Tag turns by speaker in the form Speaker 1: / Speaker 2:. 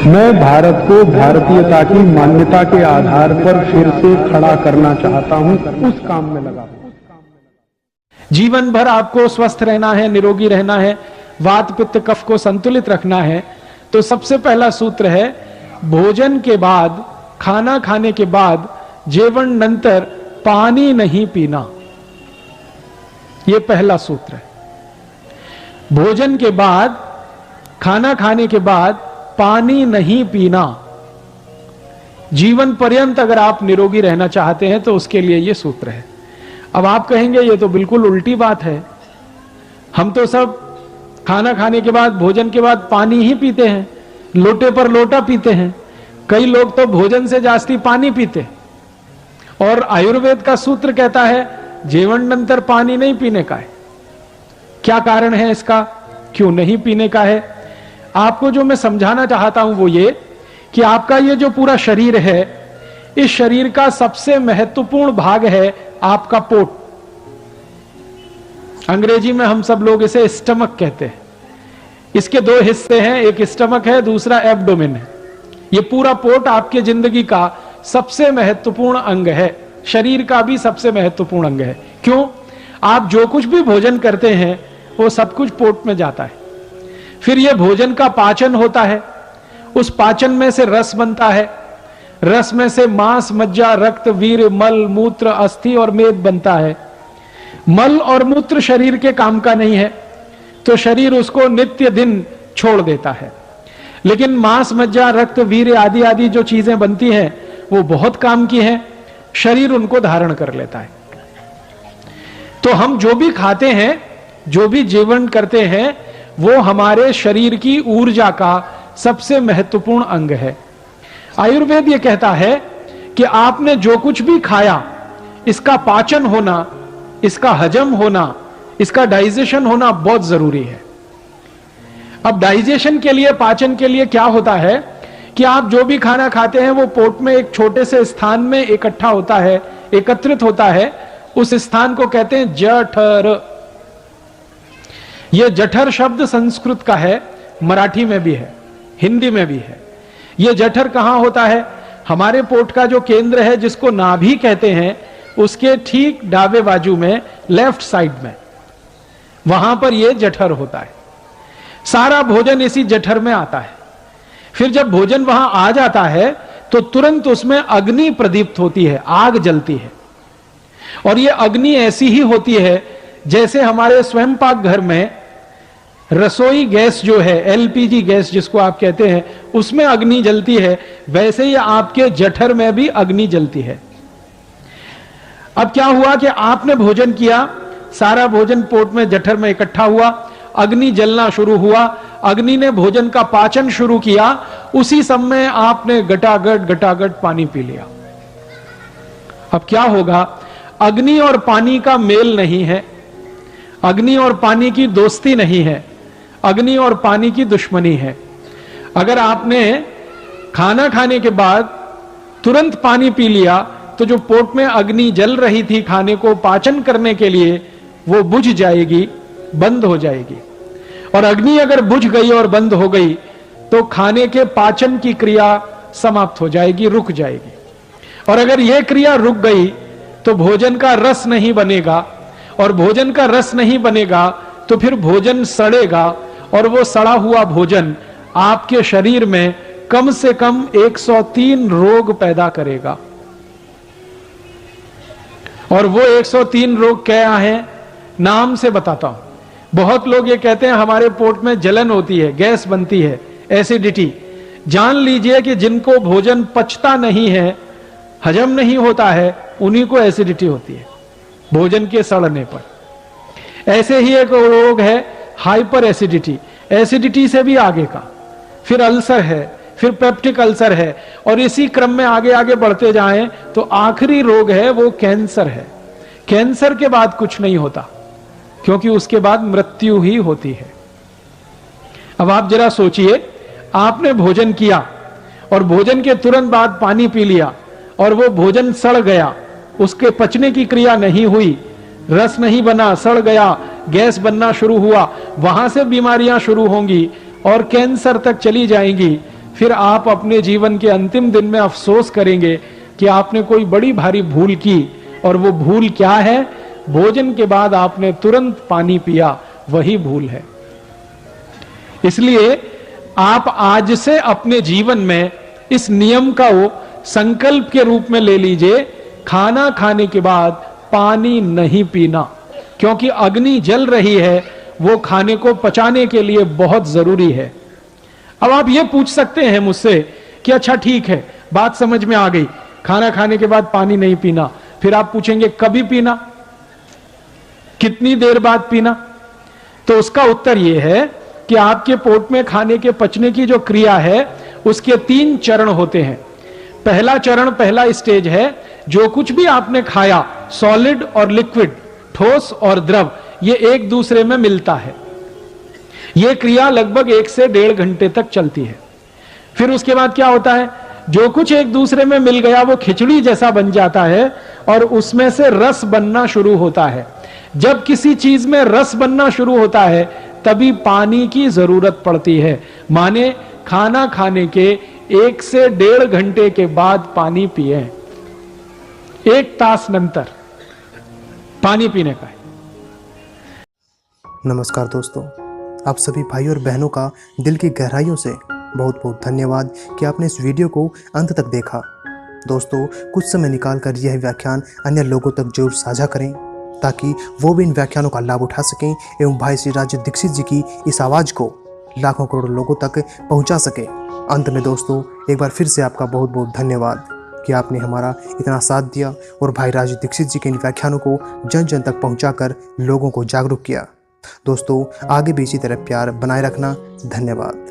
Speaker 1: मैं भारत को भारतीयता की मान्यता के आधार पर फिर से खड़ा करना चाहता हूं, उस काम में लगा हूं।
Speaker 2: जीवन भर आपको स्वस्थ रहना है, निरोगी रहना है, वात पित्त कफ को संतुलित रखना है, तो सबसे पहला सूत्र है भोजन के बाद, खाना खाने के बाद जेवण नंतर पानी नहीं पीना। यह पहला सूत्र है। भोजन के बाद, खाना खाने के बाद पानी नहीं पीना। जीवन पर्यंत अगर आप निरोगी रहना चाहते हैं तो उसके लिए यह सूत्र है। अब आप कहेंगे ये तो बिल्कुल उल्टी बात है, हम तो सब खाना खाने के बाद, भोजन के बाद पानी ही पीते हैं, लोटे पर लोटा पीते हैं। कई लोग तो भोजन से जास्ती पानी पीते, और आयुर्वेद का सूत्र कहता है जेवण नंतर पानी नहीं पीने का है। क्या कारण है इसका, क्यों नहीं पीने का है? आपको जो मैं समझाना चाहता हूं वो ये कि आपका ये जो पूरा शरीर है, इस शरीर का सबसे महत्वपूर्ण भाग है आपका पोट। अंग्रेजी में हम सब लोग इसे स्टमक कहते हैं। इसके दो हिस्से हैं, एक स्टमक है, दूसरा एब्डोमेन है। ये पूरा पोट आपके जिंदगी का सबसे महत्वपूर्ण अंग है, शरीर का भी सबसे महत्वपूर्ण अंग है। क्यों? आप जो कुछ भी भोजन करते हैं वो सब कुछ पोट में जाता है, फिर यह भोजन का पाचन होता है, उस पाचन में से रस बनता है, रस में से मांस, मज्जा, रक्त, वीर, मल, मूत्र, अस्थि और मेद बनता है। मल और मूत्र शरीर के काम का नहीं है, तो शरीर उसको नित्य दिन छोड़ देता है। लेकिन मांस, मज्जा, रक्त, वीर आदि आदि जो चीजें बनती हैं वो बहुत काम की हैं, शरीर उनको धारण कर लेता है। तो हम जो भी खाते हैं, जो भी जीवन करते हैं, वो हमारे शरीर की ऊर्जा का सबसे महत्वपूर्ण अंग है। आयुर्वेद ये कहता है कि आपने जो कुछ भी खाया, इसका पाचन होना, इसका हजम होना, इसका डाइजेशन होना बहुत जरूरी है। अब डाइजेशन के लिए, पाचन के लिए क्या होता है कि आप जो भी खाना खाते हैं वो पोट में एक छोटे से स्थान में इकट्ठा होता है, एकत्रित होता है। उस स्थान को कहते हैं जठर। यह जठर शब्द संस्कृत का है, मराठी में भी है, हिंदी में भी है। यह जठर कहां होता है? हमारे पोट का जो केंद्र है, जिसको नाभि कहते हैं, उसके ठीक दावे बाजू में, लेफ्ट साइड में, वहां पर यह जठर होता है। सारा भोजन इसी जठर में आता है। फिर जब भोजन वहां आ जाता है तो तुरंत उसमें अग्नि प्रदीप्त होती है, आग जलती है। और यह अग्नि ऐसी ही होती है जैसे हमारे स्वयं पाक घर में रसोई गैस जो है, एलपीजी गैस जिसको आप कहते हैं, उसमें अग्नि जलती है, वैसे ही आपके जठर में भी अग्नि जलती है। अब क्या हुआ कि आपने भोजन किया, सारा भोजन पोट में, जठर में इकट्ठा हुआ, अग्नि जलना शुरू हुआ, अग्नि ने भोजन का पाचन शुरू किया, उसी समय आपने गटागट पानी पी लिया। अब क्या होगा? अग्नि और पानी का मेल नहीं है, अग्नि और पानी की दोस्ती नहीं है, अग्नि और पानी की दुश्मनी है। अगर आपने खाना खाने के बाद तुरंत पानी पी लिया तो जो पोट में अग्नि जल रही थी खाने को पाचन करने के लिए, वो बुझ जाएगी, बंद हो जाएगी। और अग्नि अगर बुझ गई और बंद हो गई तो खाने के पाचन की क्रिया समाप्त हो जाएगी, रुक जाएगी। और अगर यह क्रिया रुक गई तो भोजन का रस नहीं बनेगा, और भोजन का रस नहीं बनेगा तो फिर भोजन सड़ेगा, और वो सड़ा हुआ भोजन आपके शरीर में कम से कम 103 रोग पैदा करेगा। और वो 103 रोग क्या हैं, नाम से बताता हूं। बहुत लोग ये कहते हैं हमारे पोट में जलन होती है, गैस बनती है, एसिडिटी। जान लीजिए कि जिनको भोजन पचता नहीं है, हजम नहीं होता है, उन्हीं को एसिडिटी होती है भोजन के सड़ने पर। ऐसे ही एक रोग है हाइपर एसिडिटी, एसिडिटी से भी आगे का, फिर अल्सर है, फिर पेप्टिक अल्सर है, और इसी क्रम में आगे आगे बढ़ते जाएं तो आखिरी रोग है वो कैंसर है। कैंसर के बाद कुछ नहीं होता, क्योंकि उसके बाद मृत्यु ही होती है। अब आप जरा सोचिए, आपने भोजन किया और भोजन के तुरंत बाद पानी पी लिया, और वो भोजन सड़ गया, उसके पचने की क्रिया नहीं हुई, रस नहीं बना, सड़ गया, गैस बनना शुरू हुआ, वहां से बीमारियां शुरू होंगी और कैंसर तक चली जाएंगी। फिर आप अपने जीवन के अंतिम दिन में अफसोस करेंगे कि आपने कोई बड़ी भारी भूल की। और वो भूल क्या है? भोजन के बाद आपने तुरंत पानी पिया, वही भूल है। इसलिए आप आज से अपने जीवन में इस नियम का वो संकल्प के रूप में ले लीजिए, खाना खाने के बाद पानी नहीं पीना, क्योंकि अग्नि जल रही है, वो खाने को पचाने के लिए बहुत जरूरी है। अब आप ये पूछ सकते हैं मुझसे कि अच्छा ठीक है, बात समझ में आ गई, खाना खाने के बाद पानी नहीं पीना। फिर आप पूछेंगे कभी पीना, कितनी देर बाद पीना? तो उसका उत्तर यह है कि आपके पेट में खाने के पचने की जो क्रिया है उसके 3 चरण होते हैं। पहला चरण, पहला स्टेज है, जो कुछ भी आपने खाया, सॉलिड और लिक्विड, ठोस और द्रव, ये एक दूसरे में मिलता है। यह क्रिया लगभग 1 से 1.5 घंटे तक चलती है। फिर उसके बाद क्या होता है? जो कुछ एक दूसरे में मिल गया वो खिचड़ी जैसा बन जाता है और उसमें से रस बनना शुरू होता है। जब किसी चीज में रस बनना शुरू होता है तभी पानी की जरूरत पड़ती है। माने खाना खाने के 1 से 1.5 घंटे के बाद पानी पिए। 1 तास नंतर पानी पीने का है।
Speaker 3: नमस्कार दोस्तों, आप सभी भाई और बहनों का दिल की गहराइयों से बहुत बहुत धन्यवाद कि आपने इस वीडियो को अंत तक देखा। दोस्तों, कुछ समय निकालकर यह व्याख्यान अन्य लोगों तक जरूर साझा करें ताकि वो भी इन व्याख्यानों का लाभ उठा सकें एवं भाई श्री राज दीक्षित जी की इस आवाज़ को लाखों करोड़ों लोगों तक पहुंचा सके। अंत में दोस्तों, एक बार फिर से आपका बहुत बहुत धन्यवाद कि आपने हमारा इतना साथ दिया और भाई राज दीक्षित जी के इन व्याख्यानों को जन जन तक पहुँचाकर लोगों को जागरूक किया। दोस्तों, आगे भी इसी तरह प्यार बनाए रखना। धन्यवाद।